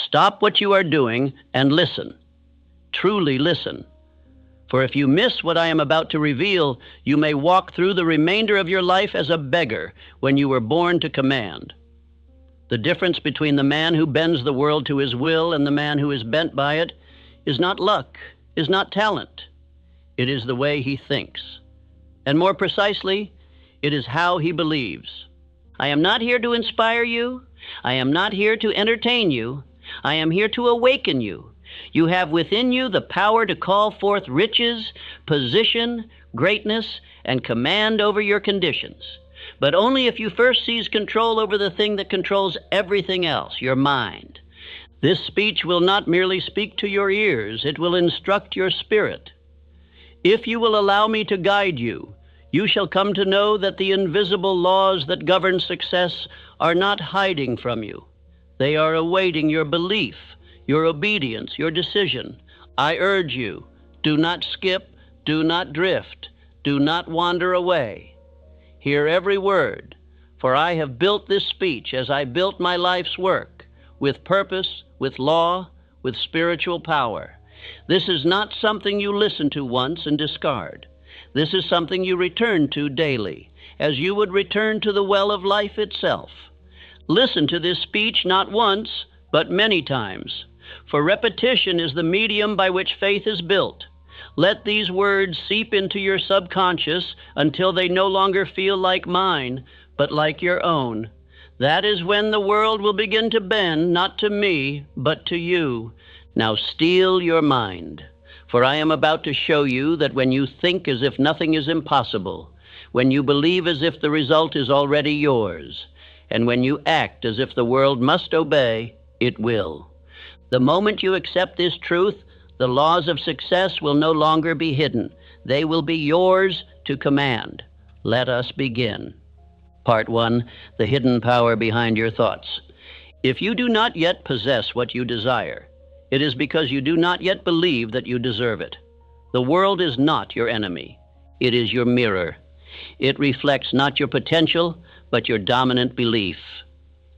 Stop what you are doing and listen. Truly listen. For if you miss what I am about to reveal, you may walk through the remainder of your life as a beggar when you were born to command. The difference between the man who bends the world to his will and the man who is bent by it is not luck, is not talent. It is the way he thinks. And more precisely, it is how he believes. I am not here to inspire you. I am not here to entertain you. I am here to awaken you. You have within you the power to call forth riches, position, greatness, and command over your conditions. But only if you first seize control over the thing that controls everything else, your mind. This speech will not merely speak to your ears, it will instruct your spirit. If you will allow me to guide you, you shall come to know that the invisible laws that govern success are not hiding from you. They are awaiting your belief, your obedience, your decision. I urge you, do not skip, do not drift, do not wander away. Hear every word, for I have built this speech as I built my life's work, with purpose, with law, with spiritual power. This is not something you listen to once and discard. This is something you return to daily, as you would return to the well of life itself. Listen to this speech not once, but many times, for repetition is the medium by which faith is built. Let these words seep into your subconscious until they no longer feel like mine, but like your own. That is when the world will begin to bend, not to me, but to you. Now steel your mind, for I am about to show you that when you think as if nothing is impossible, when you believe as if the result is already yours, and when you act as if the world must obey, it will. The moment you accept this truth, the laws of success will no longer be hidden. They will be yours to command. Let us begin. Part 1, the hidden power behind your thoughts. If you do not yet possess what you desire, it is because you do not yet believe that you deserve it. The world is not your enemy. It is your mirror. It reflects not your potential, but your dominant belief.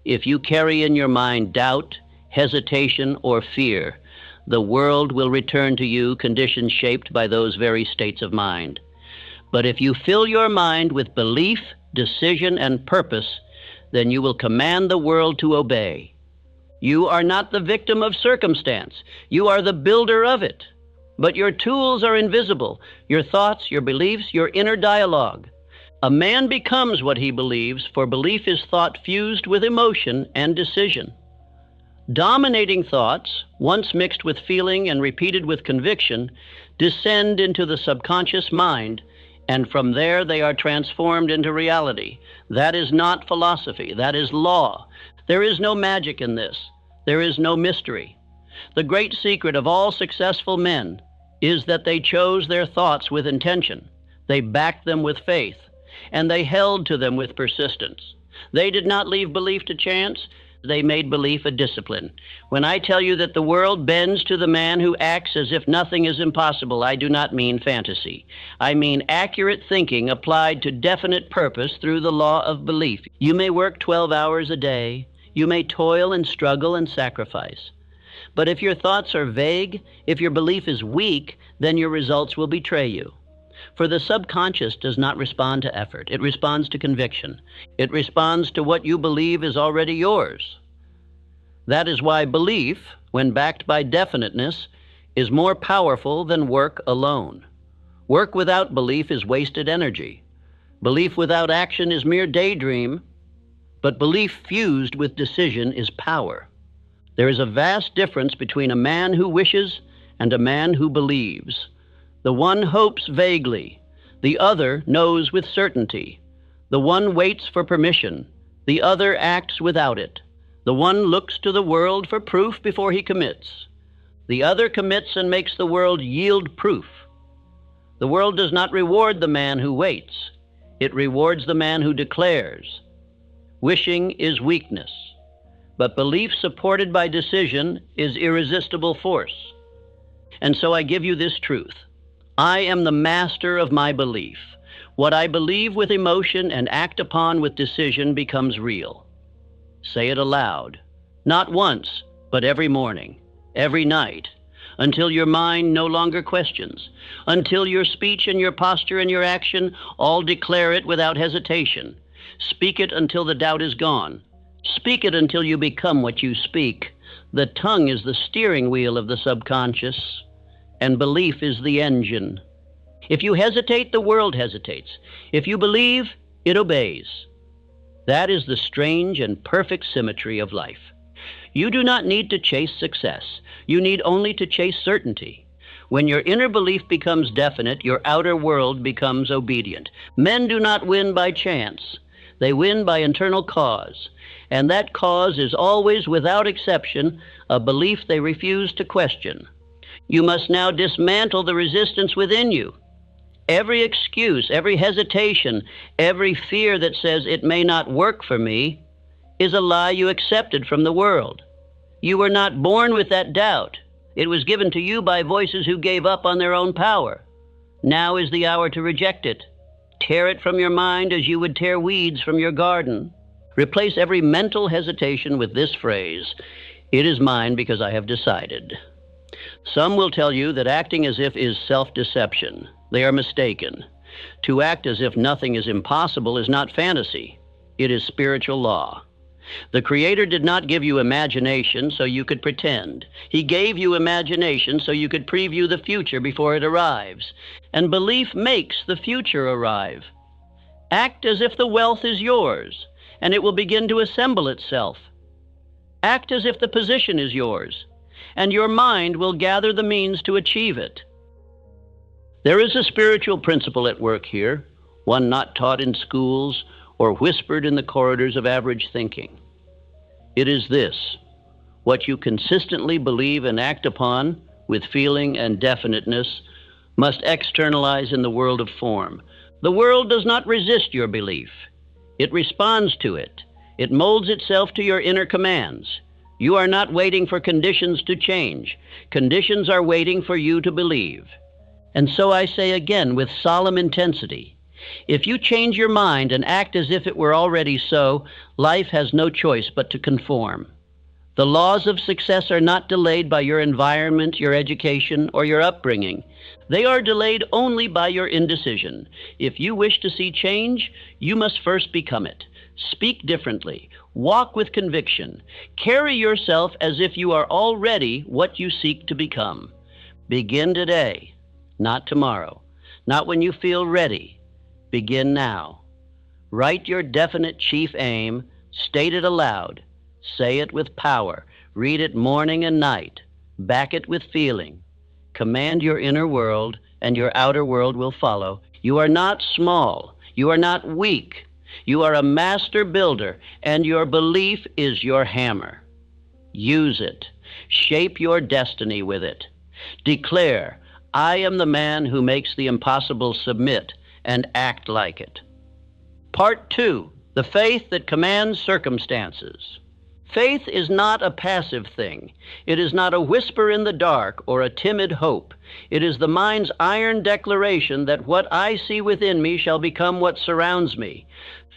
If you carry in your mind doubt, hesitation, or fear, the world will return to you conditions shaped by those very states of mind. But if you fill your mind with belief, decision, and purpose, then you will command the world to obey. You are not the victim of circumstance. You are the builder of it. But your tools are invisible, your thoughts, your beliefs, your inner dialogue. A man becomes what he believes, for belief is thought fused with emotion and decision. Dominating thoughts, once mixed with feeling and repeated with conviction, descend into the subconscious mind, and from there they are transformed into reality. That is not philosophy, that is law. There is no magic in this. There is no mystery. The great secret of all successful men is that they chose their thoughts with intention. They backed them with faith, and they held to them with persistence. They did not leave belief to chance. They made belief a discipline. When I tell you that the world bends to the man who acts as if nothing is impossible, I do not mean fantasy. I mean accurate thinking applied to definite purpose through the law of belief. You may work 12 hours a day. You may toil and struggle and sacrifice. But if your thoughts are vague, if your belief is weak, then your results will betray you. For the subconscious does not respond to effort. It responds to conviction. It responds to what you believe is already yours. That is why belief, when backed by definiteness, is more powerful than work alone. Work without belief is wasted energy. Belief without action is mere daydream, but belief fused with decision is power. There is a vast difference between a man who wishes and a man who believes. The one hopes vaguely, the other knows with certainty. The one waits for permission, the other acts without it. The one looks to the world for proof before he commits. The other commits and makes the world yield proof. The world does not reward the man who waits. It rewards the man who declares. Wishing is weakness, but belief supported by decision is irresistible force. And so I give you this truth. I am the master of my belief. What I believe with emotion and act upon with decision becomes real. Say it aloud, not once, but every morning, every night, until your mind no longer questions, until your speech and your posture and your action all declare it without hesitation. Speak it until the doubt is gone. Speak it until you become what you speak. The tongue is the steering wheel of the subconscious, and belief is the engine. If you hesitate, the world hesitates. If you believe, it obeys. That is the strange and perfect symmetry of life. You do not need to chase success. You need only to chase certainty. When your inner belief becomes definite, your outer world becomes obedient. Men do not win by chance. They win by internal cause. And that cause is always, without exception, a belief they refuse to question. You must now dismantle the resistance within you. Every excuse, every hesitation, every fear that says it may not work for me is a lie you accepted from the world. You were not born with that doubt. It was given to you by voices who gave up on their own power. Now is the hour to reject it. Tear it from your mind as you would tear weeds from your garden. Replace every mental hesitation with this phrase: "It is mine because I have decided." Some will tell you that acting as if is self-deception. They are mistaken. To act as if nothing is impossible is not fantasy. It is spiritual law. The Creator did not give you imagination so you could pretend. He gave you imagination so you could preview the future before it arrives. And belief makes the future arrive. Act as if the wealth is yours, and it will begin to assemble itself. Act as if the position is yours, and your mind will gather the means to achieve it. There is a spiritual principle at work here, one not taught in schools or whispered in the corridors of average thinking. It is this: what you consistently believe and act upon with feeling and definiteness must externalize in the world of form. The world does not resist your belief. It responds to it. It molds itself to your inner commands. You are not waiting for conditions to change. Conditions are waiting for you to believe. And so I say again with solemn intensity, if you change your mind and act as if it were already so, life has no choice but to conform. The laws of success are not delayed by your environment, your education, or your upbringing. They are delayed only by your indecision. If you wish to see change, you must first become it. Speak differently. Walk with conviction. Carry yourself as if you are already what you seek to become. Begin today, not tomorrow, not when you feel ready. Begin now. Write your definite chief aim, state it aloud, say it with power, read it morning and night, back it with feeling. Command your inner world, and your outer world will follow. You are not small. You are not weak. You are a master builder, and your belief is your hammer. Use it. Shape your destiny with it. Declare, I am the man who makes the impossible submit, and act like it. Part 2, the faith that commands circumstances. Faith is not a passive thing. It is not a whisper in the dark or a timid hope. It is the mind's iron declaration that what I see within me shall become what surrounds me.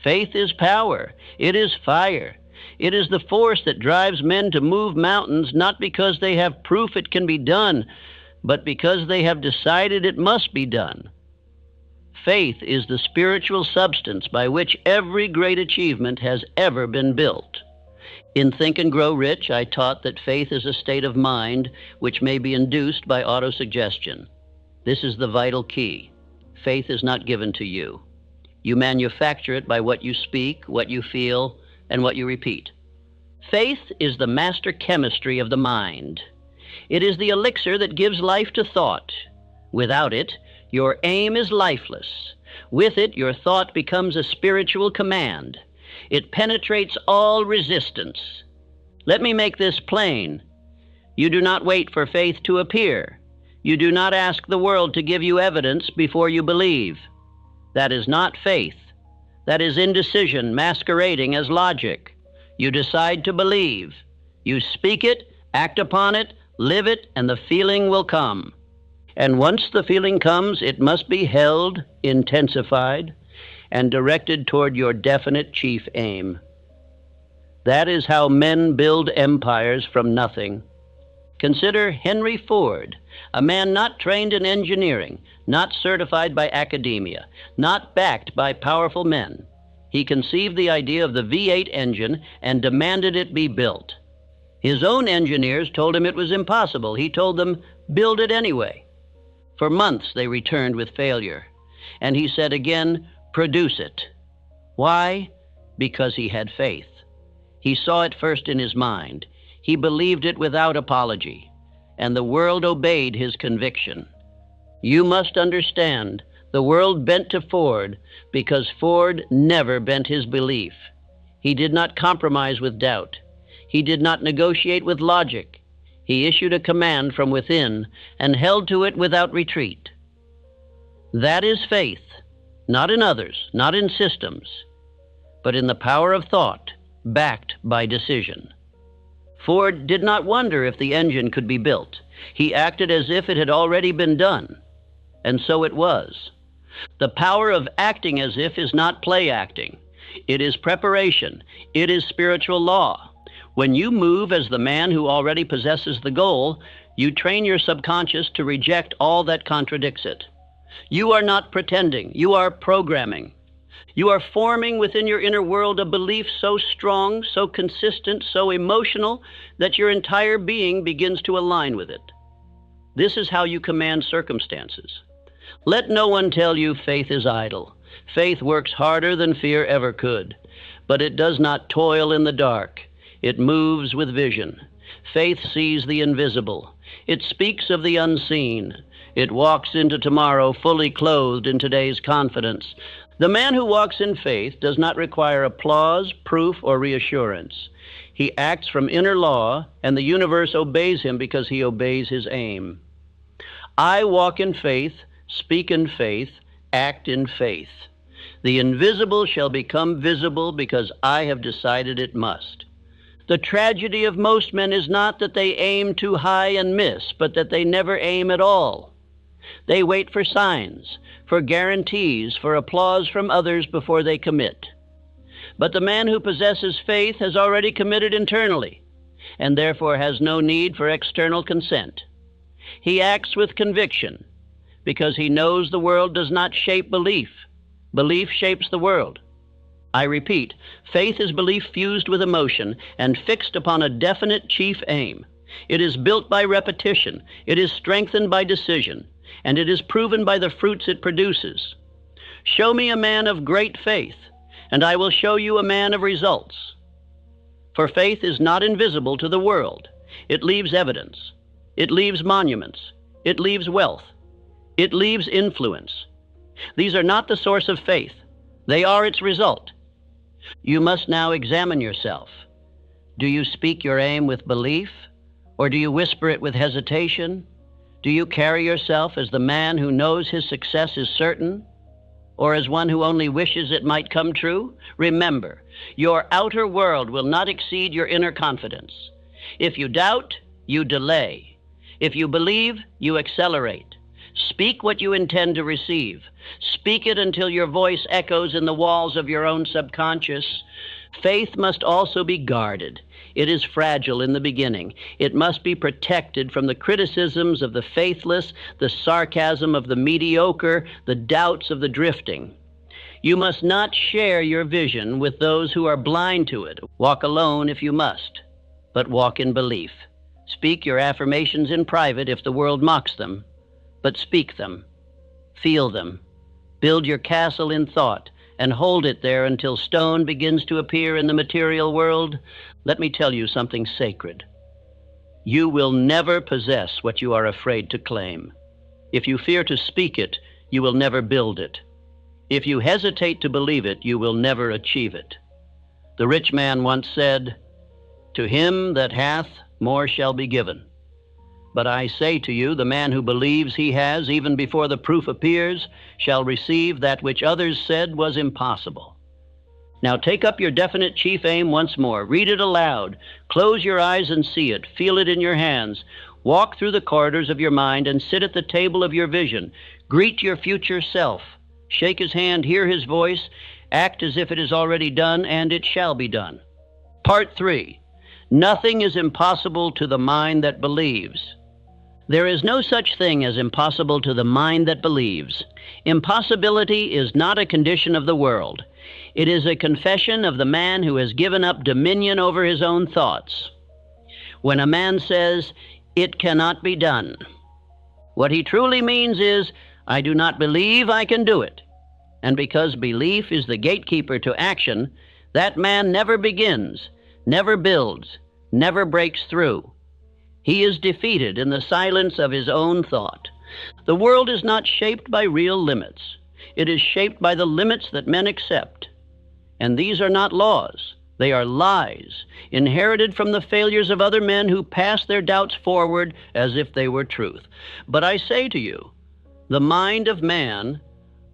Faith is power. It is fire. It is the force that drives men to move mountains, not because they have proof it can be done, but because they have decided it must be done. Faith is the spiritual substance by which every great achievement has ever been built. In Think and Grow Rich, I taught that faith is a state of mind which may be induced by autosuggestion. This is the vital key. Faith is not given to you. You manufacture it by what you speak, what you feel, and what you repeat. Faith is the master chemistry of the mind. It is the elixir that gives life to thought. Without it, your aim is lifeless. With it, your thought becomes a spiritual command. It penetrates all resistance. Let me make this plain. You do not wait for faith to appear. You do not ask the world to give you evidence before you believe. That is not faith. That is indecision masquerading as logic. You decide to believe. You speak it, act upon it, live it, and the feeling will come. And once the feeling comes, it must be held, intensified, and directed toward your definite chief aim. That is how men build empires from nothing. Consider Henry Ford, a man not trained in engineering, not certified by academia, not backed by powerful men. He conceived the idea of the V8 engine and demanded it be built. His own engineers told him it was impossible. He told them, "Build it anyway." For months they returned with failure. And he said again, "Produce it." Why? Because he had faith. He saw it first in his mind. He believed it without apology. And the world obeyed his conviction. You must understand, the world bent to Ford because Ford never bent his belief. He did not compromise with doubt. He did not negotiate with logic. He issued a command from within and held to it without retreat. That is faith, not in others, not in systems, but in the power of thought, backed by decision. Ford did not wonder if the engine could be built. He acted as if it had already been done, and so it was. The power of acting as if is not play acting. It is preparation. It is spiritual law. When you move as the man who already possesses the goal, you train your subconscious to reject all that contradicts it. You are not pretending. You are programming. You are forming within your inner world a belief so strong, so consistent, so emotional, that your entire being begins to align with it. This is how you command circumstances. Let no one tell you faith is idle. Faith works harder than fear ever could, but it does not toil in the dark. It moves with vision. Faith sees the invisible. It speaks of the unseen. It walks into tomorrow fully clothed in today's confidence. The man who walks in faith does not require applause, proof, or reassurance. He acts from inner law, and the universe obeys him because he obeys his aim. I walk in faith, speak in faith, act in faith. The invisible shall become visible because I have decided it must. The tragedy of most men is not that they aim too high and miss, but that they never aim at all. They wait for signs, for guarantees, for applause from others before they commit. But the man who possesses faith has already committed internally, and therefore has no need for external consent. He acts with conviction, because he knows the world does not shape belief. Belief shapes the world. I repeat, faith is belief fused with emotion and fixed upon a definite chief aim. It is built by repetition. It is strengthened by decision. And it is proven by the fruits it produces. Show me a man of great faith, and I will show you a man of results. For faith is not invisible to the world. It leaves evidence. It leaves monuments. It leaves wealth. It leaves influence. These are not the source of faith. They are its result. You must now examine yourself. Do you speak your aim with belief, or do you whisper it with hesitation? Do you carry yourself as the man who knows his success is certain, or as one who only wishes it might come true? Remember, your outer world will not exceed your inner confidence. If you doubt, you delay. If you believe, you accelerate. Speak what you intend to receive. Speak it until your voice echoes in the walls of your own subconscious. Faith must also be guarded. It is fragile in the beginning. It must be protected from the criticisms of the faithless, the sarcasm of the mediocre, the doubts of the drifting. You must not share your vision with those who are blind to it. Walk alone if you must, but walk in belief. Speak your affirmations in private if the world mocks them, but speak them. Feel them. Build your castle in thought and hold it there until stone begins to appear in the material world. Let me tell you something sacred. You will never possess what you are afraid to claim. If you fear to speak it, you will never build it. If you hesitate to believe it, you will never achieve it. The rich man once said, "To him that hath, more shall be given." But I say to you, the man who believes he has, even before the proof appears, shall receive that which others said was impossible. Now take up your definite chief aim once more. Read it aloud. Close your eyes and see it. Feel it in your hands. Walk through the corridors of your mind and sit at the table of your vision. Greet your future self. Shake his hand, hear his voice. Act as if it is already done, and it shall be done. Part 3. Nothing is impossible to the mind that believes. There is no such thing as impossible to the mind that believes. Impossibility is not a condition of the world. It is a confession of the man who has given up dominion over his own thoughts. When a man says, "It cannot be done," what he truly means is, "I do not believe I can do it." And because belief is the gatekeeper to action, that man never begins, never builds, never breaks through. He is defeated in the silence of his own thought. The world is not shaped by real limits. It is shaped by the limits that men accept. And these are not laws. They are lies, inherited from the failures of other men who pass their doubts forward as if they were truth. But I say to you, the mind of man,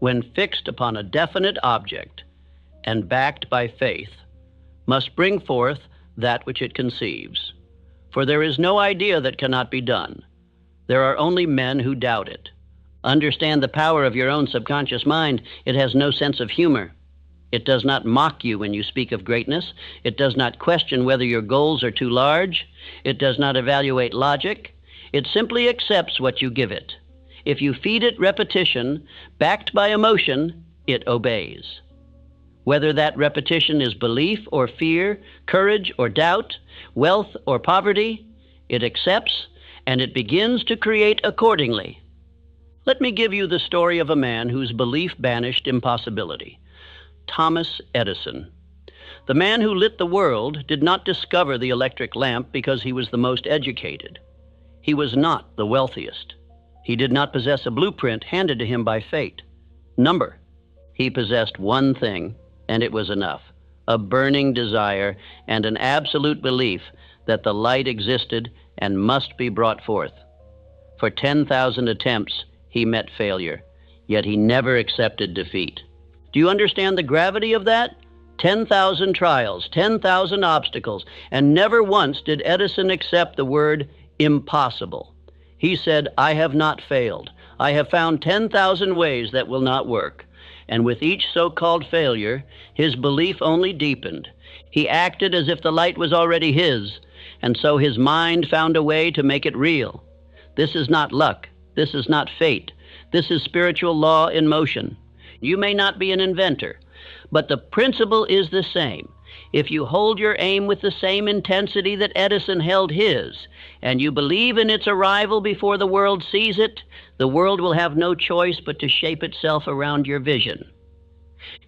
when fixed upon a definite object and backed by faith, must bring forth that which it conceives. For there is no idea that cannot be done. There are only men who doubt it. Understand the power of your own subconscious mind. It has no sense of humor. It does not mock you when you speak of greatness. It does not question whether your goals are too large. It does not evaluate logic. It simply accepts what you give it. If you feed it repetition, backed by emotion, it obeys. Whether that repetition is belief or fear, courage or doubt, wealth or poverty, it accepts and it begins to create accordingly. Let me give you the story of a man whose belief banished impossibility. Thomas Edison. The man who lit the world did not discover the electric lamp because he was the most educated. He was not the wealthiest. He did not possess a blueprint handed to him by fate. Number. He possessed one thing, and it was enough: a burning desire and an absolute belief that the light existed and must be brought forth. For 10,000 attempts, he met failure, yet he never accepted defeat. Do you understand the gravity of that? 10,000 trials, 10,000 obstacles, and never once did Edison accept the word impossible. He said, "I have not failed. I have found 10,000 ways that will not work." And with each so-called failure, his belief only deepened. He acted as if the light was already his, and so his mind found a way to make it real. This is not luck. This is not fate. This is spiritual law in motion. You may not be an inventor, but the principle is the same. If you hold your aim with the same intensity that Edison held his, and you believe in its arrival before the world sees it, the world will have no choice but to shape itself around your vision.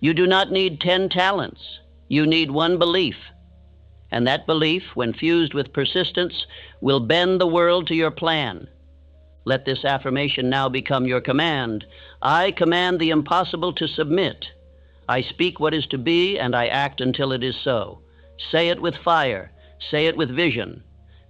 You do not need 10 talents. You need one belief. And that belief, when fused with persistence, will bend the world to your plan. Let this affirmation now become your command. I command the impossible to submit. I speak what is to be, and I act until it is so. Say it with fire. Say it with vision.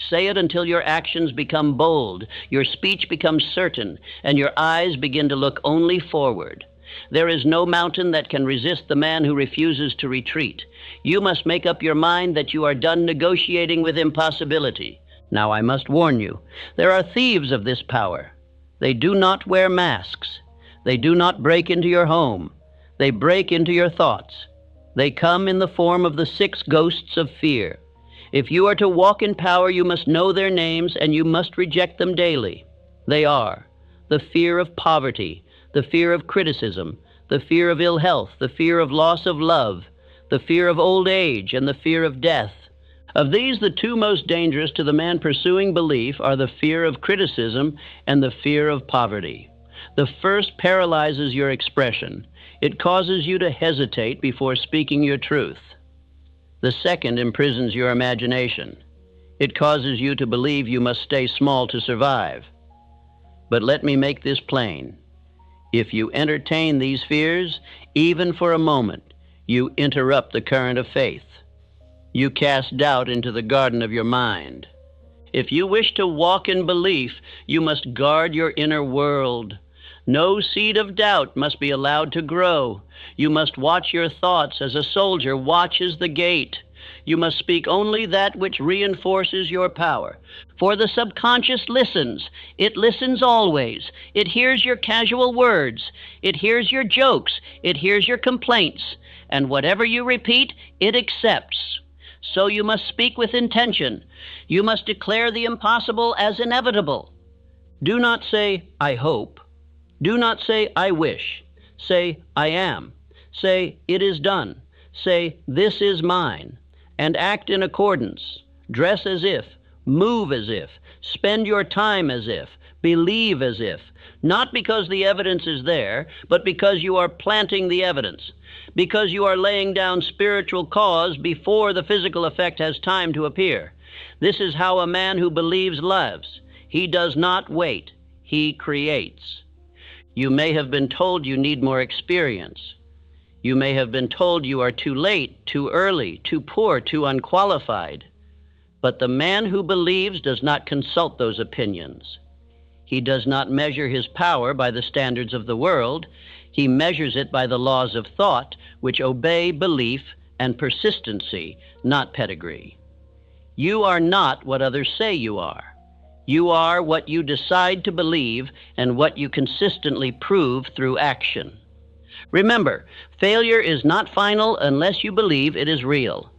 Say it until your actions become bold, your speech becomes certain, and your eyes begin to look only forward. There is no mountain that can resist the man who refuses to retreat. You must make up your mind that you are done negotiating with impossibility. Now I must warn you, there are thieves of this power. They do not wear masks. They do not break into your home. They break into your thoughts. They come in the form of the 6 ghosts of fear. If you are to walk in power, you must know their names, and you must reject them daily. They are the fear of poverty, the fear of criticism, the fear of ill health, the fear of loss of love, the fear of old age, and the fear of death. Of these, the 2 most dangerous to the man pursuing belief are the fear of criticism and the fear of poverty. The first paralyzes your expression. It causes you to hesitate before speaking your truth. The second imprisons your imagination. It causes you to believe you must stay small to survive. But let me make this plain. If you entertain these fears, even for a moment, you interrupt the current of faith. You cast doubt into the garden of your mind. If you wish to walk in belief, you must guard your inner world. No seed of doubt must be allowed to grow. You must watch your thoughts as a soldier watches the gate. You must speak only that which reinforces your power. For the subconscious listens. It listens always. It hears your casual words. It hears your jokes. It hears your complaints. And whatever you repeat, it accepts. so you must speak with intention. You must declare the impossible as inevitable. Do not say, I hope. Do not say, I wish. Say, I am. Say, it is done. Say, this is mine. And act in accordance. Dress as if. Move as if. Spend your time as if. Believe as if. Not because the evidence is there, but because you are planting the evidence. Because you are laying down spiritual cause before the physical effect has time to appear. This is how a man who believes lives. He does not wait. He creates. You may have been told you need more experience. You may have been told you are too late, too early, too poor, too unqualified. But the man who believes does not consult those opinions. He does not measure his power by the standards of the world. He measures it by the laws of thought, which obey belief and persistency, not pedigree. You are not what others say you are. You are what you decide to believe and what you consistently prove through action. Remember, failure is not final unless you believe it is real.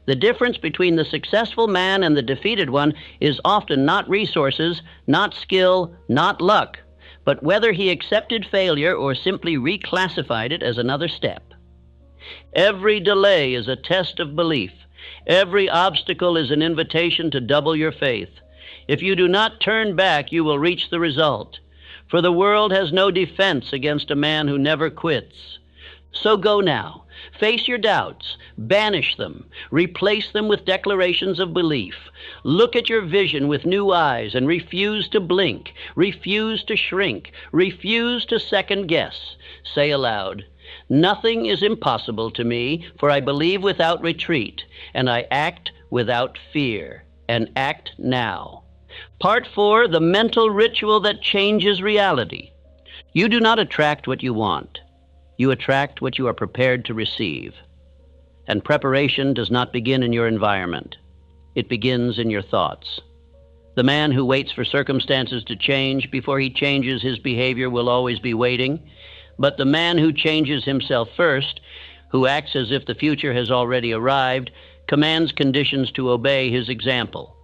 The difference between the successful man and the defeated one is often not resources, not skill, not luck, but whether he accepted failure or simply reclassified it as another step. Every delay is a test of belief. Every obstacle is an invitation to double your faith. If you do not turn back, you will reach the result. For the world has no defense against a man who never quits. So go now. Face your doubts. Banish them. Replace them with declarations of belief. Look at your vision with new eyes and refuse to blink. Refuse to shrink. Refuse to second guess. Say aloud, nothing is impossible to me, for I believe without retreat, and I act without fear, and act now. Part 4, the mental ritual that changes reality. You do not attract what you want. You attract what you are prepared to receive. And preparation does not begin in your environment. It begins in your thoughts. The man who waits for circumstances to change before he changes his behavior will always be waiting. But the man who changes himself first, who acts as if the future has already arrived, commands conditions to obey his example.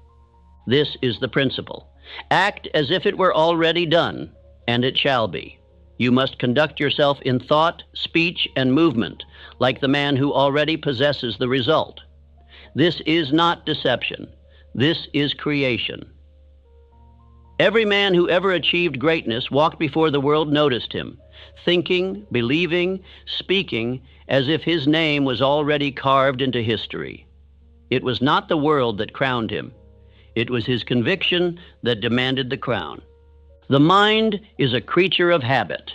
This is the principle. Act as if it were already done, and it shall be. You must conduct yourself in thought, speech, and movement, like the man who already possesses the result. This is not deception. This is creation. Every man who ever achieved greatness walked before the world noticed him, thinking, believing, speaking, as if his name was already carved into history. It was not the world that crowned him. It was his conviction that demanded the crown. The mind is a creature of habit,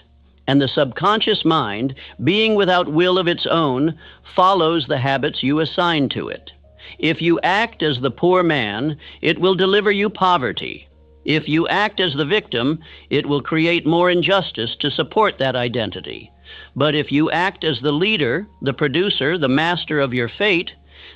and the subconscious mind, being without will of its own, follows the habits you assign to it. If you act as the poor man, it will deliver you poverty. If you act as the victim, it will create more injustice to support that identity. But if you act as the leader, the producer, the master of your fate,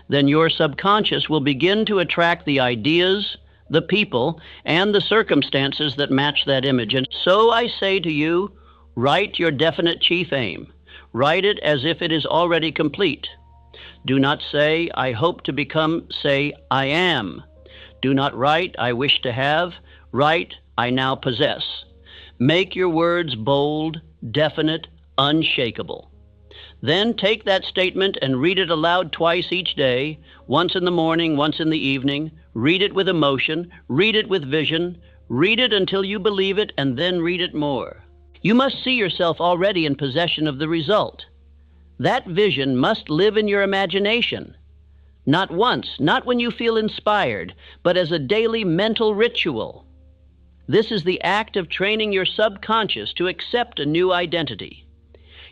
then your subconscious will begin to attract the ideas, the people, and the circumstances that match that image. And so I say to you, write your definite chief aim. Write it as if it is already complete. Do not say, I hope to become, say, I am. Do not write, I wish to have. Write, I now possess. Make your words bold, definite, unshakable. Then take that statement and read it aloud twice each day, once in the morning, once in the evening. Read it with emotion, read it with vision, read it until you believe it, and then read it more. You must see yourself already in possession of the result. That vision must live in your imagination. Not once, not when you feel inspired, but as a daily mental ritual. This is the act of training your subconscious to accept a new identity.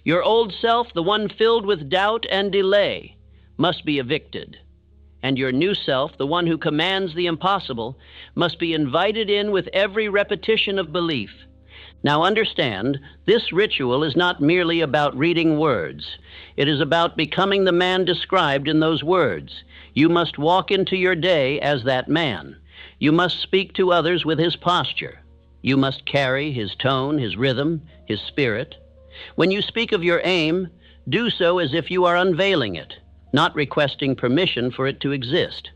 Your old self, the one filled with doubt and delay, must be evicted. And your new self, the one who commands the impossible, must be invited in with every repetition of belief. Now understand, this ritual is not merely about reading words. It is about becoming the man described in those words. You must walk into your day as that man. You must speak to others with his posture. You must carry his tone, his rhythm, his spirit. When you speak of your aim, do so as if you are unveiling it. not requesting permission for it to exist.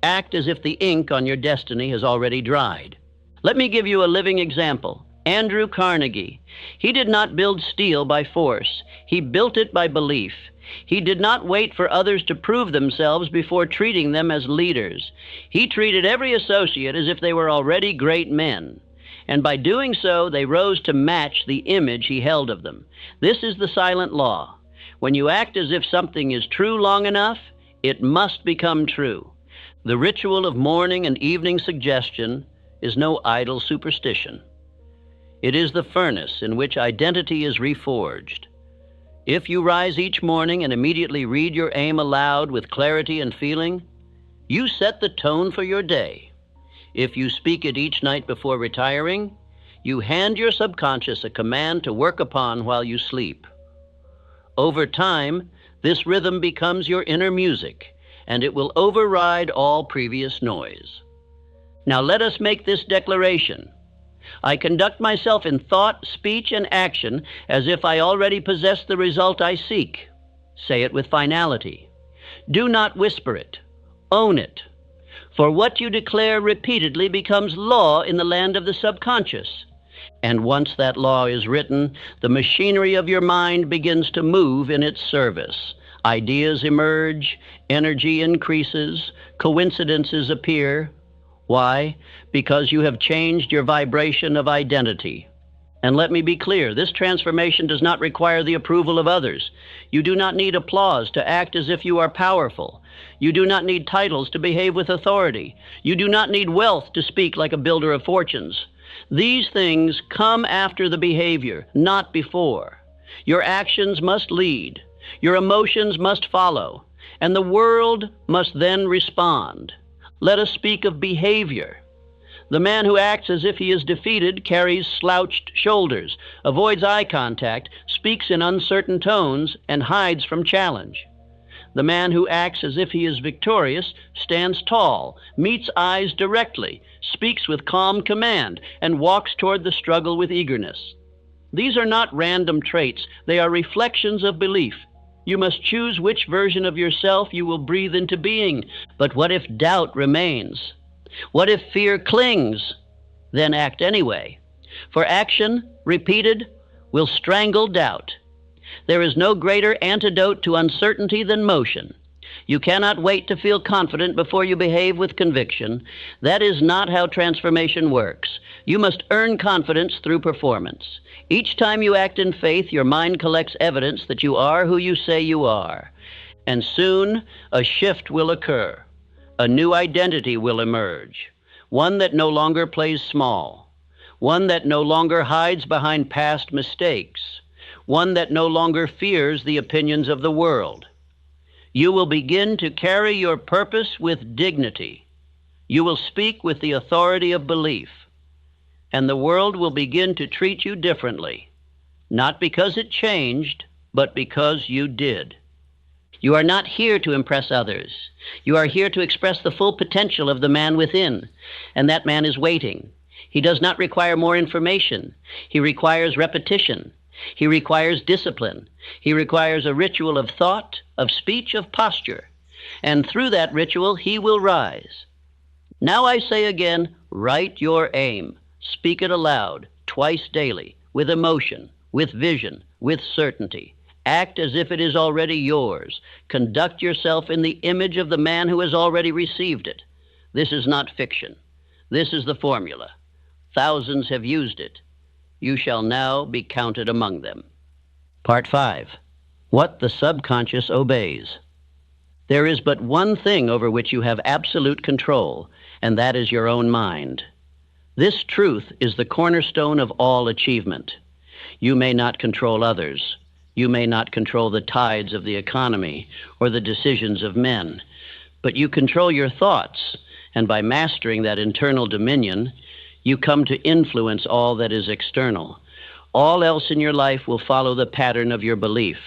Act as if the ink on your destiny has already dried. Let me give you a living example. Andrew Carnegie. He did not build steel by force. He built it by belief. He did not wait for others to prove themselves before treating them as leaders. He treated every associate as if they were already great men. And by doing so, they rose to match the image he held of them. This is the silent law. When you act as if something is true long enough, it must become true. The ritual of morning and evening suggestion is no idle superstition. It is the furnace in which identity is reforged. If you rise each morning and immediately read your aim aloud with clarity and feeling, you set the tone for your day. If you speak it each night before retiring, you hand your subconscious a command to work upon while you sleep. Over time, this rhythm becomes your inner music, and it will override all previous noise. Now let us make this declaration. I conduct myself in thought, speech, and action as if I already possess the result I seek. Say it with finality. Do not whisper it. Own it. For what you declare repeatedly becomes law in the land of the subconscious. And once that law is written, the machinery of your mind begins to move in its service. Ideas emerge, energy increases, coincidences appear. Why? Because you have changed your vibration of identity. And let me be clear, this transformation does not require the approval of others. You do not need applause to act as if you are powerful. You do not need titles to behave with authority. You do not need wealth to speak like a builder of fortunes. These things come after the behavior, not before. Your actions must lead. Your emotions must follow. And the world must then respond. Let us speak of behavior. The man who acts as if he is defeated carries slouched shoulders, avoids eye contact, speaks in uncertain tones, and hides from challenge. The man who acts as if he is victorious stands tall, meets eyes directly, speaks with calm command, and walks toward the struggle with eagerness. These are not random traits. They are reflections of belief. You must choose which version of yourself you will breathe into being. But what if doubt remains? What if fear clings? Then act anyway. For action, repeated, will strangle doubt. There is no greater antidote to uncertainty than motion. You cannot wait to feel confident before you behave with conviction. That is not how transformation works. You must earn confidence through performance. Each time you act in faith, your mind collects evidence that you are who you say you are. And soon, a shift will occur. A new identity will emerge. One that no longer plays small. One that no longer hides behind past mistakes. One that no longer fears the opinions of the world. You will begin to carry your purpose with dignity. You will speak with the authority of belief. And the world will begin to treat you differently, not because it changed, but because you did. You are not here to impress others. You are here to express the full potential of the man within, and that man is waiting. He does not require more information. He requires repetition. He requires discipline. He requires a ritual of thought, of speech, of posture. And through that ritual, he will rise. Now I say again, write your aim. Speak it aloud, twice daily, with emotion, with vision, with certainty. Act as if it is already yours. Conduct yourself in the image of the man who has already received it. This is not fiction. This is the formula. Thousands have used it. You shall now be counted among them. Part 5. What the subconscious obeys. There is but one thing over which you have absolute control, and that is your own mind. This truth is the cornerstone of all achievement. You may not control others. You may not control the tides of the economy or the decisions of men, but you control your thoughts, and by mastering that internal dominion, you come to influence all that is external. All else in your life will follow the pattern of your belief.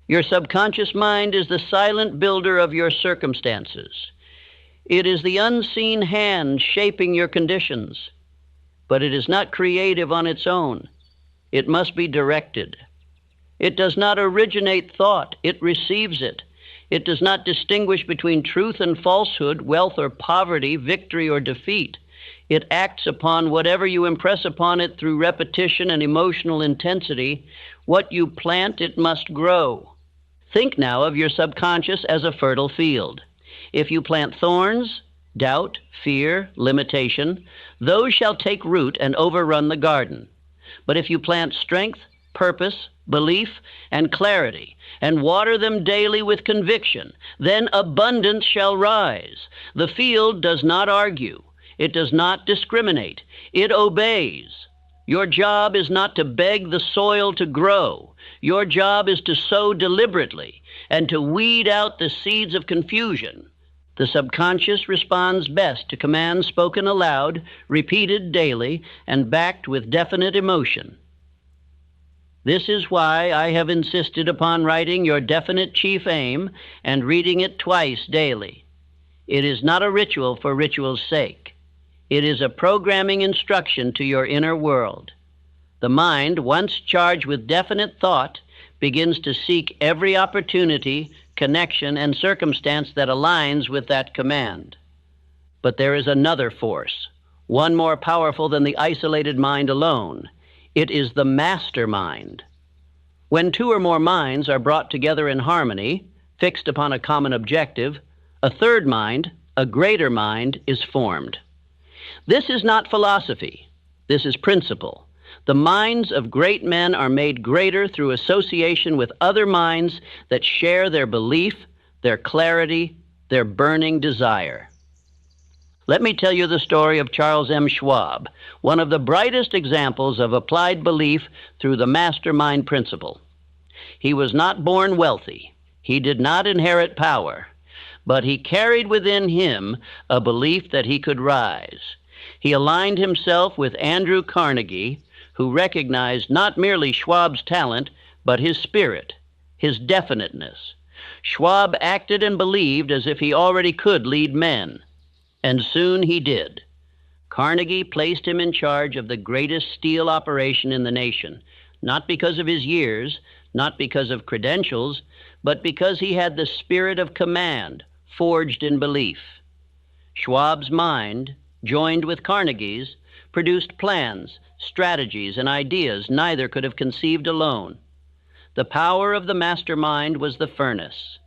Your subconscious mind is the silent builder of your circumstances. It is the unseen hand shaping your conditions. But it is not creative on its own. It must be directed. It does not originate thought. It receives it. It does not distinguish between truth and falsehood, wealth or poverty, victory or defeat. It acts upon whatever you impress upon it through repetition and emotional intensity. What you plant, it must grow. Think now of your subconscious as a fertile field. If you plant thorns, doubt, fear, limitation, those shall take root and overrun the garden. But if you plant strength, purpose, belief, and clarity, and water them daily with conviction, then abundance shall rise. The field does not argue. It does not discriminate. It obeys. Your job is not to beg the soil to grow. Your job is to sow deliberately and to weed out the seeds of confusion. The subconscious responds best to commands spoken aloud, repeated daily, and backed with definite emotion. This is why I have insisted upon writing your definite chief aim and reading it twice daily. It is not a ritual for ritual's sake. It is a programming instruction to your inner world. The mind, once charged with definite thought, begins to seek every opportunity, connection, and circumstance that aligns with that command. But there is another force, one more powerful than the isolated mind alone. It is the mastermind. When two or more minds are brought together in harmony, fixed upon a common objective, a third mind, a greater mind, is formed. This is not philosophy. This is principle. The minds of great men are made greater through association with other minds that share their belief, their clarity, their burning desire. Let me tell you the story of Charles M. Schwab, one of the brightest examples of applied belief through the mastermind principle. He was not born wealthy. He did not inherit power, but he carried within him a belief that he could rise. He aligned himself with Andrew Carnegie, who recognized not merely Schwab's talent, but his spirit, his definiteness. Schwab acted and believed as if he already could lead men, and soon he did. Carnegie placed him in charge of the greatest steel operation in the nation, not because of his years, not because of credentials, but because he had the spirit of command, forged in belief. Schwab's mind, joined with Carnegie's, produced plans, strategies, and ideas neither could have conceived alone. The power of the mastermind was the furnace,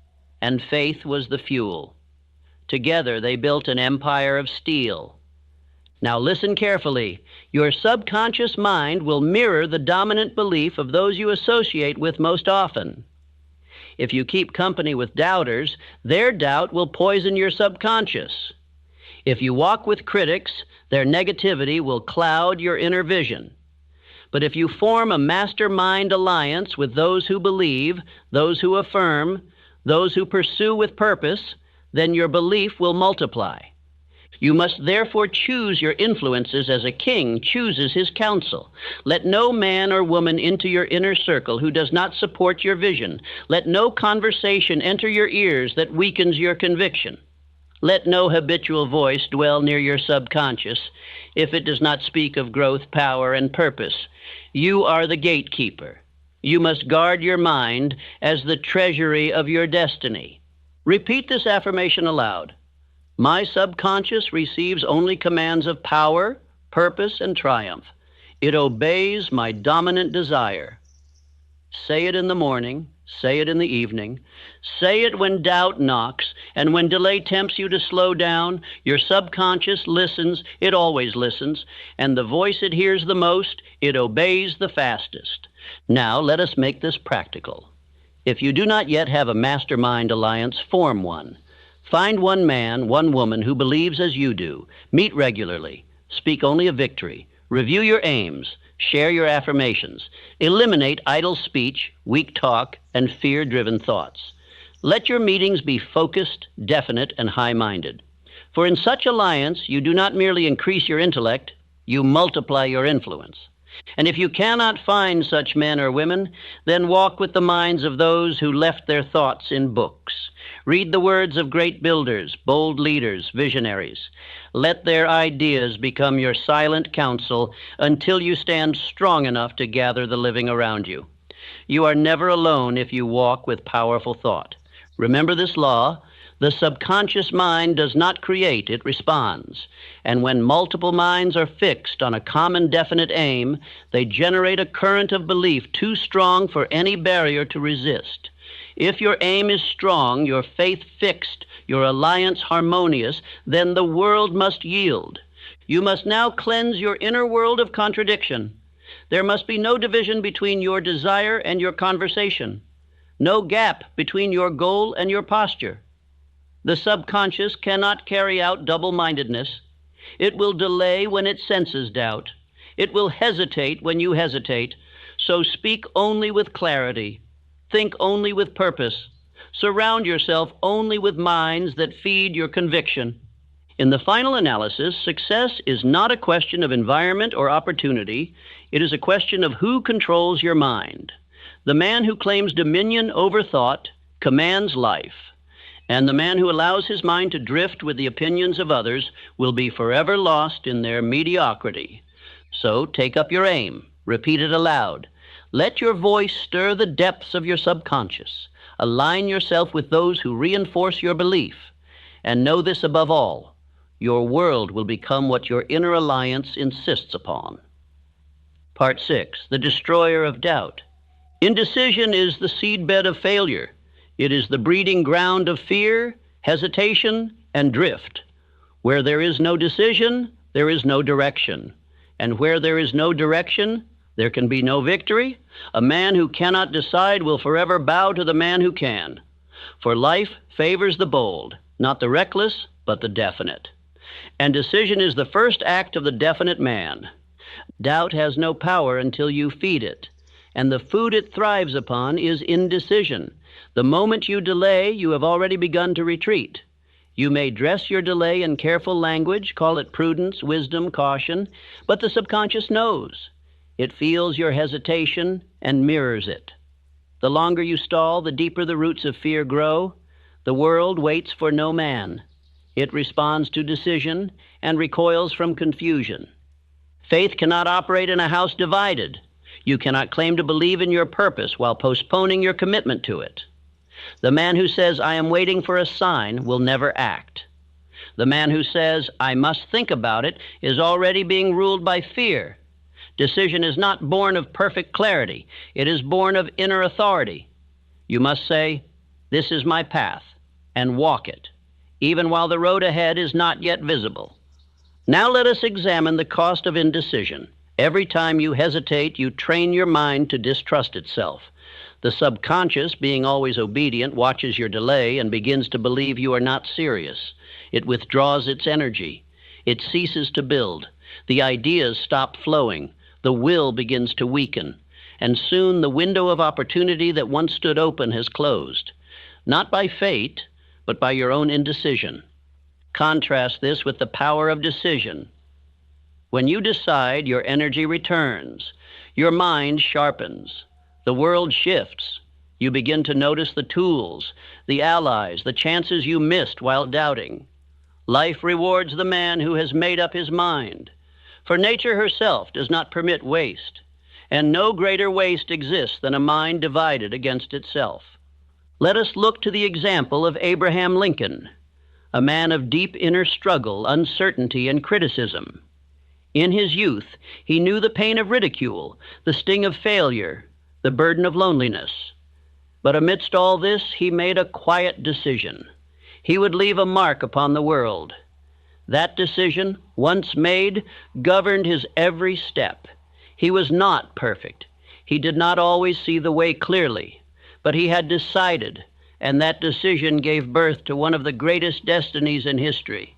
and faith was the fuel. Together they built an empire of steel. Now listen carefully. Your subconscious mind will mirror the dominant belief of those you associate with most often. If you keep company with doubters, their doubt will poison your subconscious. If you walk with critics, their negativity will cloud your inner vision. But if you form a mastermind alliance with those who believe, those who affirm, those who pursue with purpose, then your belief will multiply. You must therefore choose your influences as a king chooses his counsel. Let no man or woman into your inner circle who does not support your vision. Let no conversation enter your ears that weakens your conviction. Let no habitual voice dwell near your subconscious if it does not speak of growth, power, and purpose. You are the gatekeeper. You must guard your mind as the treasury of your destiny. Repeat this affirmation aloud. My subconscious receives only commands of power, purpose, and triumph. It obeys my dominant desire. Say it in the morning. Say it in the evening. Say it when doubt knocks, and when delay tempts you to slow down. Your subconscious listens, it always listens, and the voice it hears the most, it obeys the fastest. Now let us make this practical. If you do not yet have a mastermind alliance, form one. Find one man, one woman who believes as you do. Meet regularly. Speak only of victory. Review your aims. Share your affirmations. Eliminate idle speech, weak talk, and fear-driven thoughts. Let your meetings be focused, definite, and high-minded. For in such alliance, you do not merely increase your intellect, you multiply your influence. And if you cannot find such men or women, then walk with the minds of those who left their thoughts in books. Read the words of great builders, bold leaders, visionaries. Let their ideas become your silent counsel until you stand strong enough to gather the living around you. You are never alone if you walk with powerful thought. Remember this law: the subconscious mind does not create, it responds. And when multiple minds are fixed on a common definite aim, they generate a current of belief too strong for any barrier to resist. If your aim is strong, your faith fixed, your alliance harmonious, then the world must yield. You must now cleanse your inner world of contradiction. There must be no division between your desire and your conversation, no gap between your goal and your posture. The subconscious cannot carry out double-mindedness. It will delay when it senses doubt. It will hesitate when you hesitate. So speak only with clarity. Think only with purpose. Surround yourself only with minds that feed your conviction. In the final analysis, success is not a question of environment or opportunity. It is a question of who controls your mind. The man who claims dominion over thought commands life, and the man who allows his mind to drift with the opinions of others will be forever lost in their mediocrity. So take up your aim, repeat it aloud. Let your voice stir the depths of your subconscious. Align yourself with those who reinforce your belief. And know this above all: your world will become what your inner alliance insists upon. Part 6, the destroyer of doubt. Indecision is the seedbed of failure. It is the breeding ground of fear, hesitation, and drift. Where there is no decision, there is no direction. And where there is no direction, there can be no victory. A man who cannot decide will forever bow to the man who can. For life favors the bold, not the reckless, but the definite. And decision is the first act of the definite man. Doubt has no power until you feed it, and the food it thrives upon is indecision. The moment you delay, you have already begun to retreat. You may dress your delay in careful language, call it prudence, wisdom, caution, but the subconscious knows. It feels your hesitation and mirrors it. The longer you stall, the deeper the roots of fear grow. The world waits for no man. It responds to decision and recoils from confusion. Faith cannot operate in a house divided. You cannot claim to believe in your purpose while postponing your commitment to it. The man who says, "I am waiting for a sign," will never act. The man who says, "I must think about it," is already being ruled by fear. Decision is not born of perfect clarity. It is born of inner authority. You must say, "This is my path," and walk it, even while the road ahead is not yet visible. Now let us examine the cost of indecision. Every time you hesitate, you train your mind to distrust itself. The subconscious, being always obedient, watches your delay and begins to believe you are not serious. It withdraws its energy. It ceases to build. The ideas stop flowing. The will begins to weaken. And soon the window of opportunity that once stood open has closed. Not by fate, but by your own indecision. Contrast this with the power of decision. When you decide, your energy returns. Your mind sharpens. The world shifts. You begin to notice the tools, the allies, the chances you missed while doubting. Life rewards the man who has made up his mind. For nature herself does not permit waste, and no greater waste exists than a mind divided against itself. Let us look to the example of Abraham Lincoln, a man of deep inner struggle, uncertainty, and criticism. In his youth, he knew the pain of ridicule, the sting of failure, the burden of loneliness. But amidst all this, he made a quiet decision. He would leave a mark upon the world. That decision, once made, governed his every step. He was not perfect. He did not always see the way clearly, but he had decided, and that decision gave birth to one of the greatest destinies in history.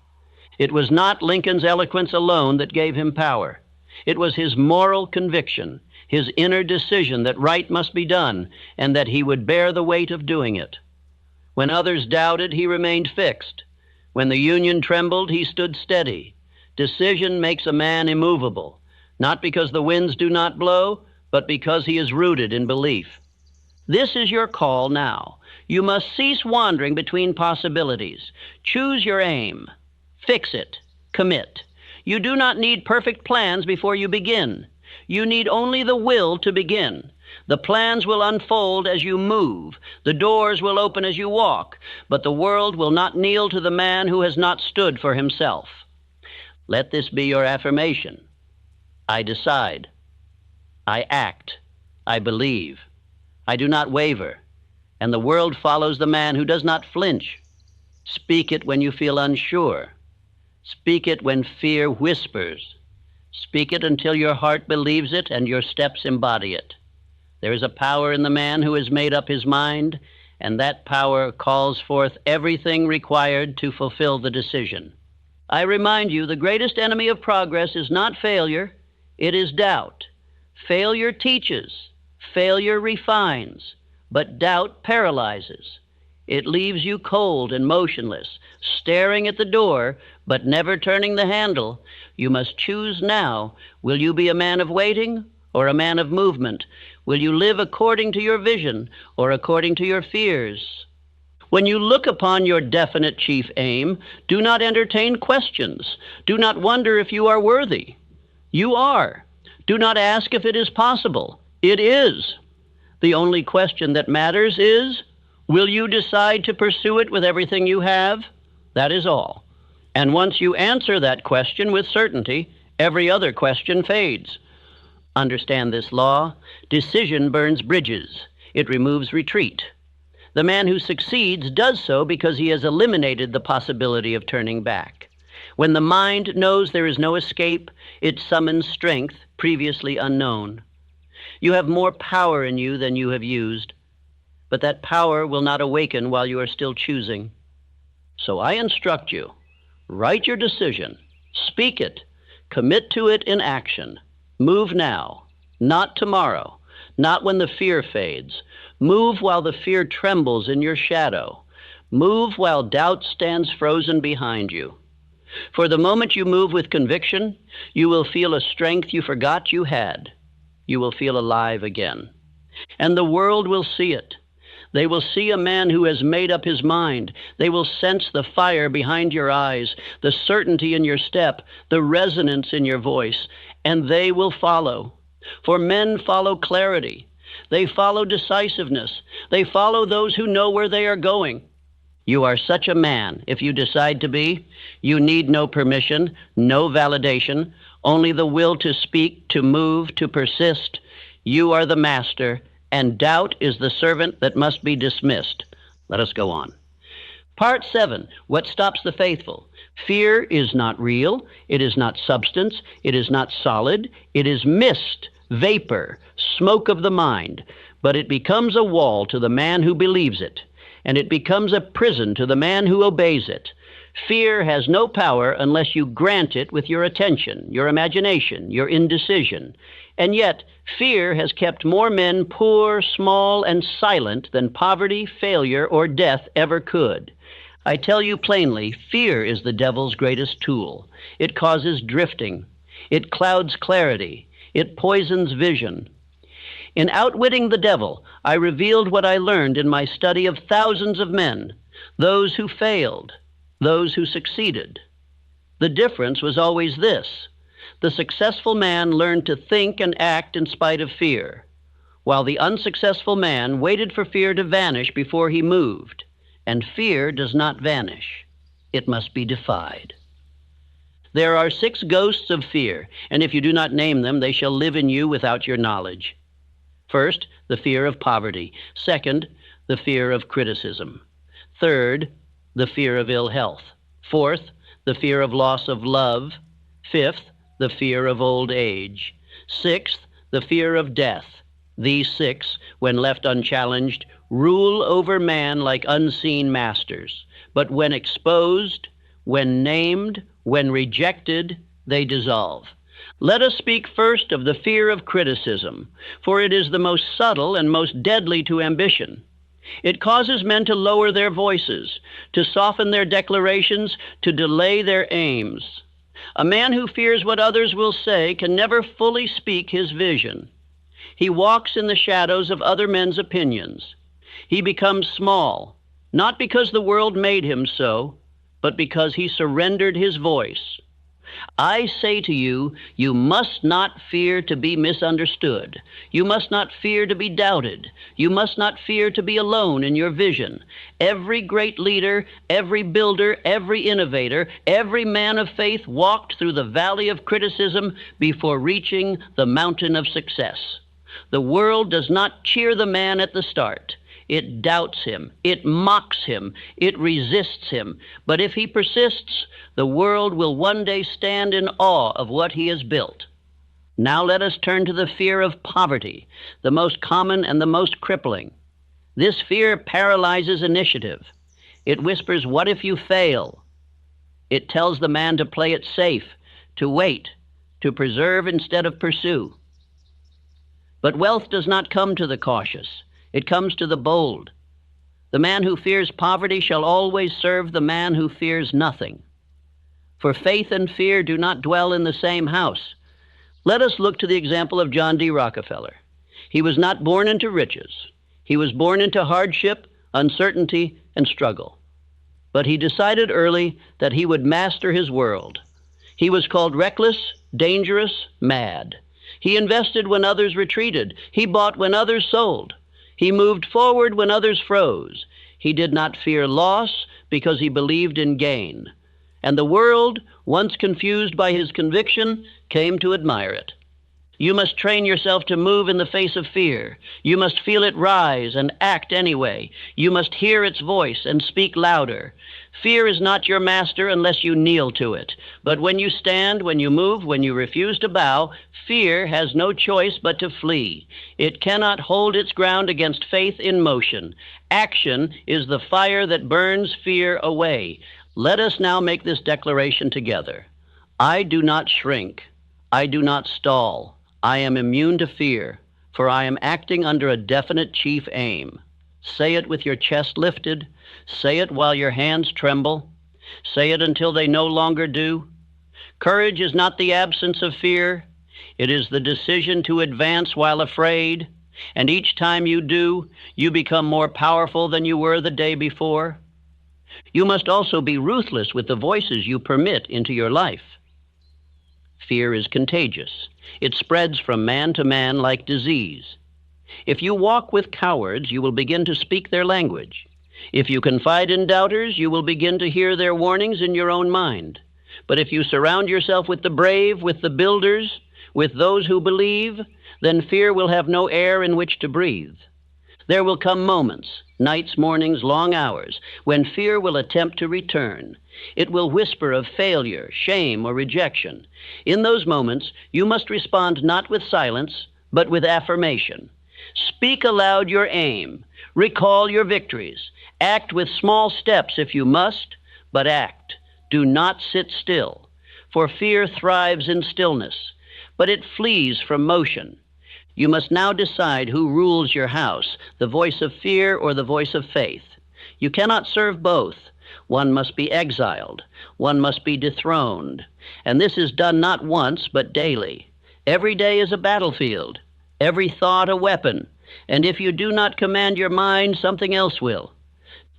It was not Lincoln's eloquence alone that gave him power. It was his moral conviction, his inner decision that right must be done, and that he would bear the weight of doing it. When others doubted, he remained fixed. When the Union trembled, he stood steady. Decision makes a man immovable, not because the winds do not blow, but because he is rooted in belief. This is your call now. You must cease wandering between possibilities. Choose your aim. Fix it. Commit. You do not need perfect plans before you begin. You need only the will to begin. The plans will unfold as you move. The doors will open as you walk, but the world will not kneel to the man who has not stood for himself. Let this be your affirmation. I decide. I act. I believe. I do not waver. And the world follows the man who does not flinch. Speak it when you feel unsure. Speak it when fear whispers. Speak it until your heart believes it and your steps embody it. There is a power in the man who has made up his mind, and that power calls forth everything required to fulfill the decision. I remind you, the greatest enemy of progress is not failure, it is doubt. Failure teaches, failure refines, but doubt paralyzes. It leaves you cold and motionless, staring at the door, but never turning the handle. You must choose now. Will you be a man of waiting or a man of movement? Will you live according to your vision or according to your fears? When you look upon your definite chief aim, do not entertain questions. Do not wonder if you are worthy. You are. Do not ask if it is possible. It is. The only question that matters is, will you decide to pursue it with everything you have? That is all. And once you answer that question with certainty, every other question fades. Understand this law. Decision burns bridges. It removes retreat. The man who succeeds does so because he has eliminated the possibility of turning back. When the mind knows there is no escape, it summons strength previously unknown. You have more power in you than you have used, but that power will not awaken while you are still choosing. So I instruct you, write your decision, speak it, commit to it in action. Move now, not tomorrow, not when the fear fades. Move while the fear trembles in your shadow. Move while doubt stands frozen behind you. For the moment you move with conviction, you will feel a strength you forgot you had. You will feel alive again. And the world will see it. They will see a man who has made up his mind. They will sense the fire behind your eyes, the certainty in your step, the resonance in your voice, and they will follow. For men follow clarity. They follow decisiveness. They follow those who know where they are going. You are such a man if you decide to be. You need no permission, no validation, only the will to speak, to move, to persist. You are the master, and doubt is the servant that must be dismissed. Let us go on. Part 7, what stops the faithful? Fear is not real. It is not substance. It is not solid. It is mist, vapor, smoke of the mind. But it becomes a wall to the man who believes it, and it becomes a prison to the man who obeys it. Fear has no power unless you grant it with your attention, your imagination, your indecision. And yet, fear has kept more men poor, small, and silent than poverty, failure, or death ever could. I tell you plainly, fear is the devil's greatest tool. It causes drifting. It clouds clarity. It poisons vision. In outwitting the devil, I revealed what I learned in my study of thousands of men, those who failed, those who succeeded. The difference was always this. The successful man learned to think and act in spite of fear, while the unsuccessful man waited for fear to vanish before he moved. And fear does not vanish. It must be defied. There are 6 ghosts of fear, and if you do not name them, they shall live in you without your knowledge. First, the fear of poverty. Second, the fear of criticism. Third, the fear of ill health. Fourth, the fear of loss of love. Fifth, the fear of old age. Sixth, the fear of death. These 6, when left unchallenged, rule over man like unseen masters. But when exposed, when named, when rejected, they dissolve. Let us speak first of the fear of criticism, for it is the most subtle and most deadly to ambition. It causes men to lower their voices, to soften their declarations, to delay their aims. A man who fears what others will say can never fully speak his vision. He walks in the shadows of other men's opinions. He becomes small, not because the world made him so, but because he surrendered his voice. I say to you, you must not fear to be misunderstood. You must not fear to be doubted. You must not fear to be alone in your vision. Every great leader, every builder, every innovator, every man of faith walked through the valley of criticism before reaching the mountain of success. The world does not cheer the man at the start. It doubts him, it mocks him, it resists him. But if he persists, the world will one day stand in awe of what he has built. Now let us turn to the fear of poverty, the most common and the most crippling. This fear paralyzes initiative. It whispers, "What if you fail?" It tells the man to play it safe, to wait, to preserve instead of pursue. But wealth does not come to the cautious. It comes to the bold. The man who fears poverty shall always serve the man who fears nothing. For faith and fear do not dwell in the same house. Let us look to the example of John D. Rockefeller. He was not born into riches. He was born into hardship, uncertainty, and struggle. But he decided early that he would master his world. He was called reckless, dangerous, mad. He invested when others retreated. He bought when others sold. He moved forward when others froze. He did not fear loss because he believed in gain. And the world, once confused by his conviction, came to admire it. You must train yourself to move in the face of fear. You must feel it rise and act anyway. You must hear its voice and speak louder. Fear is not your master unless you kneel to it. But when you stand, when you move, when you refuse to bow, fear has no choice but to flee. It cannot hold its ground against faith in motion. Action is the fire that burns fear away. Let us now make this declaration together. I do not shrink. I do not stall. I am immune to fear, for I am acting under a definite chief aim. Say it with your chest lifted. Say it while your hands tremble. Say it until they no longer do. Courage is not the absence of fear. It is the decision to advance while afraid. And each time you do, you become more powerful than you were the day before. You must also be ruthless with the voices you permit into your life. Fear is contagious. It spreads from man to man like disease. If you walk with cowards, you will begin to speak their language. If you confide in doubters, you will begin to hear their warnings in your own mind. But if you surround yourself with the brave, with the builders, with those who believe, then fear will have no air in which to breathe. There will come moments, nights, mornings, long hours, when fear will attempt to return. It will whisper of failure, shame, or rejection. In those moments, you must respond not with silence, but with affirmation. Speak aloud your aim. Recall your victories. Act with small steps if you must, but act. Do not sit still, for fear thrives in stillness, but it flees from motion. You must now decide who rules your house, the voice of fear or the voice of faith. You cannot serve both. One must be exiled. One must be dethroned. And this is done not once, but daily. Every day is a battlefield, every thought a weapon. And if you do not command your mind, something else will.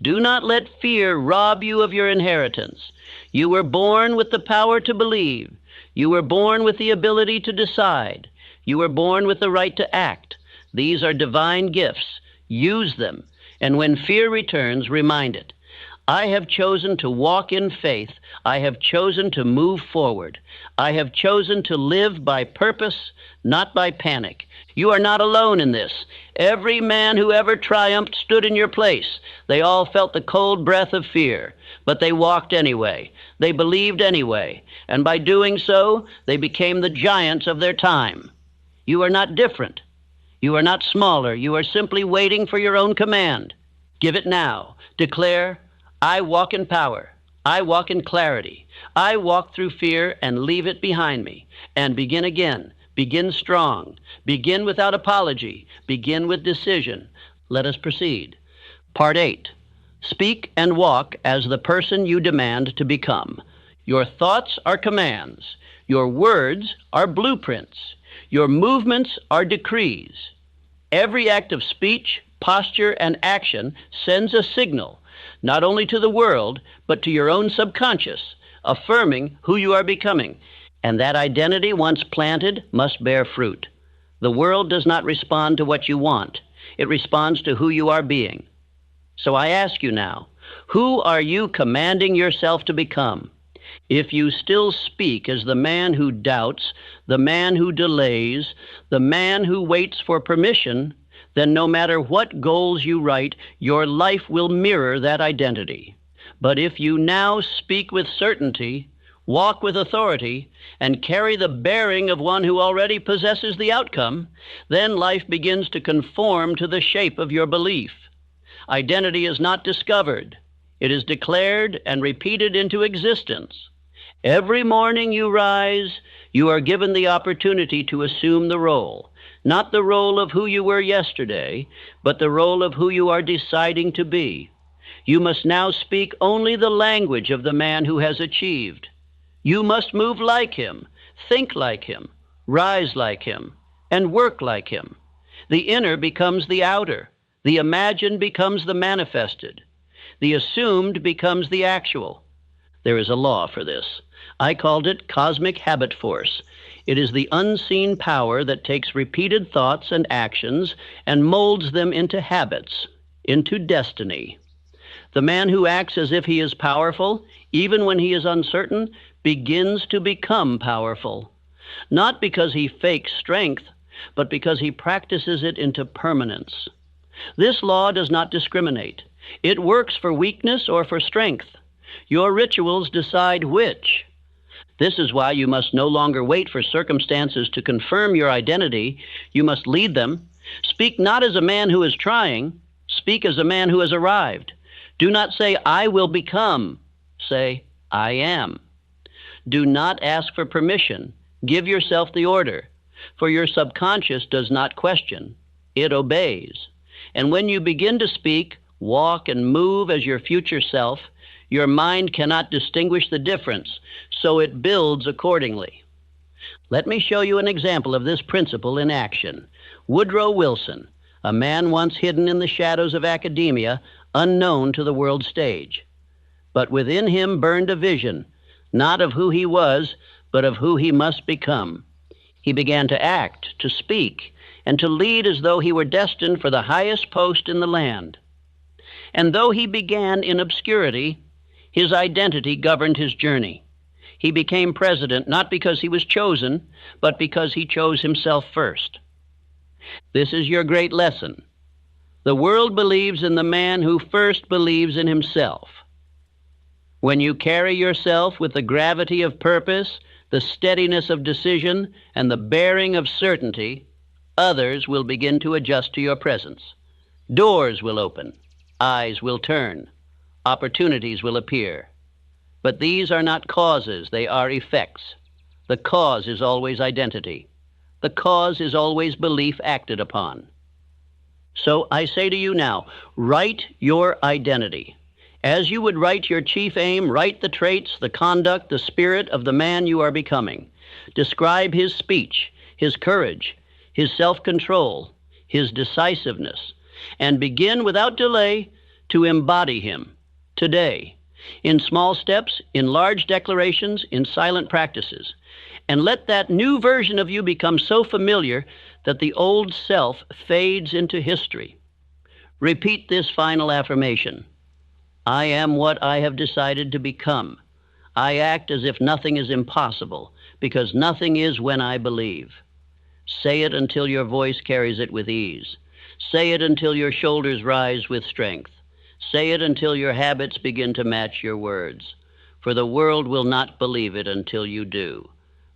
Do not let fear rob you of your inheritance. You were born with the power to believe. You were born with the ability to decide. You were born with the right to act. These are divine gifts. Use them. And when fear returns, remind it. I have chosen to walk in faith. I have chosen to move forward. I have chosen to live by purpose, not by panic. You are not alone in this. Every man who ever triumphed stood in your place. They all felt the cold breath of fear, but they walked anyway. They believed anyway. And by doing so, they became the giants of their time. You are not different. You are not smaller. You are simply waiting for your own command. Give it now. Declare, I walk in power. I walk in clarity. I walk through fear and leave it behind me. And begin again. Begin strong. Begin without apology. Begin with decision. Let us proceed. Part 8. Speak and walk as the person you demand to become. Your thoughts are commands. Your words are blueprints. Your movements are decrees. Every act of speech, posture, and action sends a signal, not only to the world, but to your own subconscious, affirming who you are becoming. And that identity, once planted, must bear fruit. The world does not respond to what you want. It responds to who you are being. So I ask you now, who are you commanding yourself to become? If you still speak as the man who doubts, the man who delays, the man who waits for permission, then no matter what goals you write, your life will mirror that identity. But if you now speak with certainty, walk with authority, and carry the bearing of one who already possesses the outcome, then life begins to conform to the shape of your belief. Identity is not discovered. It is declared and repeated into existence. Every morning you rise, you are given the opportunity to assume the role, not the role of who you were yesterday, but the role of who you are deciding to be. You must now speak only the language of the man who has achieved. You must move like him, think like him, rise like him, and work like him. The inner becomes the outer. The imagined becomes the manifested. The assumed becomes the actual. There is a law for this. I called it cosmic habit force. It is the unseen power that takes repeated thoughts and actions and molds them into habits, into destiny. The man who acts as if he is powerful, even when he is uncertain, begins to become powerful. Not because he fakes strength, but because he practices it into permanence. This law does not discriminate. It works for weakness or for strength. Your rituals decide which. This is why you must no longer wait for circumstances to confirm your identity. You must lead them. Speak not as a man who is trying. Speak as a man who has arrived. Do not say, I will become. Say, I am. Do not ask for permission. Give yourself the order. For your subconscious does not question. It obeys. And when you begin to speak, walk, and move as your future self, your mind cannot distinguish the difference, so it builds accordingly. Let me show you an example of this principle in action. Woodrow Wilson, a man once hidden in the shadows of academia, unknown to the world stage. But within him burned a vision, not of who he was, but of who he must become. He began to act, to speak, and to lead as though he were destined for the highest post in the land. And though he began in obscurity, his identity governed his journey. He became president not because he was chosen, but because he chose himself first. This is your great lesson. The world believes in the man who first believes in himself. When you carry yourself with the gravity of purpose, the steadiness of decision, and the bearing of certainty, others will begin to adjust to your presence. Doors will open. Eyes will turn. Opportunities will appear. But these are not causes, they are effects. The cause is always identity. The cause is always belief acted upon. So I say to you now, write your identity. As you would write your chief aim, write the traits, the conduct, the spirit of the man you are becoming. Describe his speech, his courage, his self-control, his decisiveness, and begin without delay to embody him today, in small steps, in large declarations, in silent practices. And let that new version of you become so familiar that the old self fades into history. Repeat this final affirmation. I am what I have decided to become. I act as if nothing is impossible, because nothing is when I believe. Say it until your voice carries it with ease. Say it until your shoulders rise with strength. Say it until your habits begin to match your words. For the world will not believe it until you do.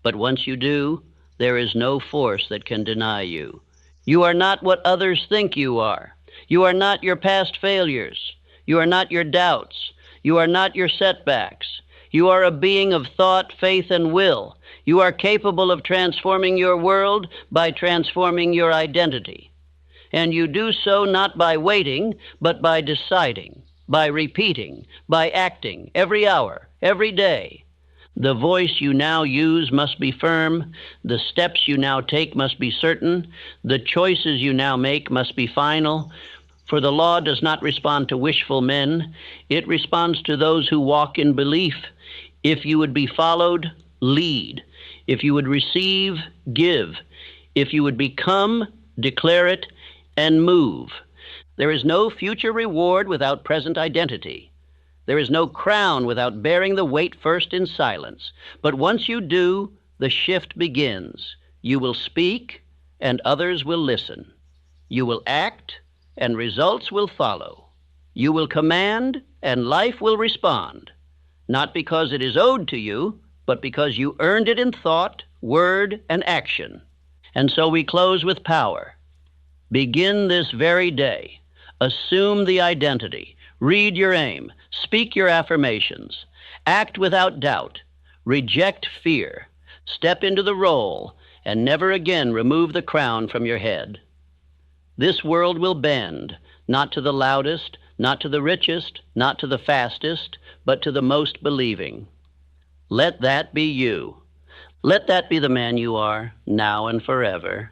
But once you do, there is no force that can deny you. You are not what others think you are. You are not your past failures. You are not your doubts. You are not your setbacks. You are a being of thought, faith, and will. You are capable of transforming your world by transforming your identity. And you do so not by waiting, but by deciding, by repeating, by acting, every hour, every day. The voice you now use must be firm. The steps you now take must be certain. The choices you now make must be final. For the law does not respond to wishful men. It responds to those who walk in belief. If you would be followed, lead. If you would receive, give. If you would become, declare it, and move. There is no future reward without present identity. There is no crown without bearing the weight first in silence. But once you do, the shift begins. You will speak, and others will listen. You will act, and results will follow. You will command, and life will respond. Not because it is owed to you, but because you earned it in thought, word, and action. And so we close with power. Begin this very day. Assume the identity. Read your aim. Speak your affirmations. Act without doubt. Reject fear. Step into the role, and never again remove the crown from your head. This world will bend, not to the loudest, not to the richest, not to the fastest, but to the most believing. Let that be you. Let that be the man you are, now and forever.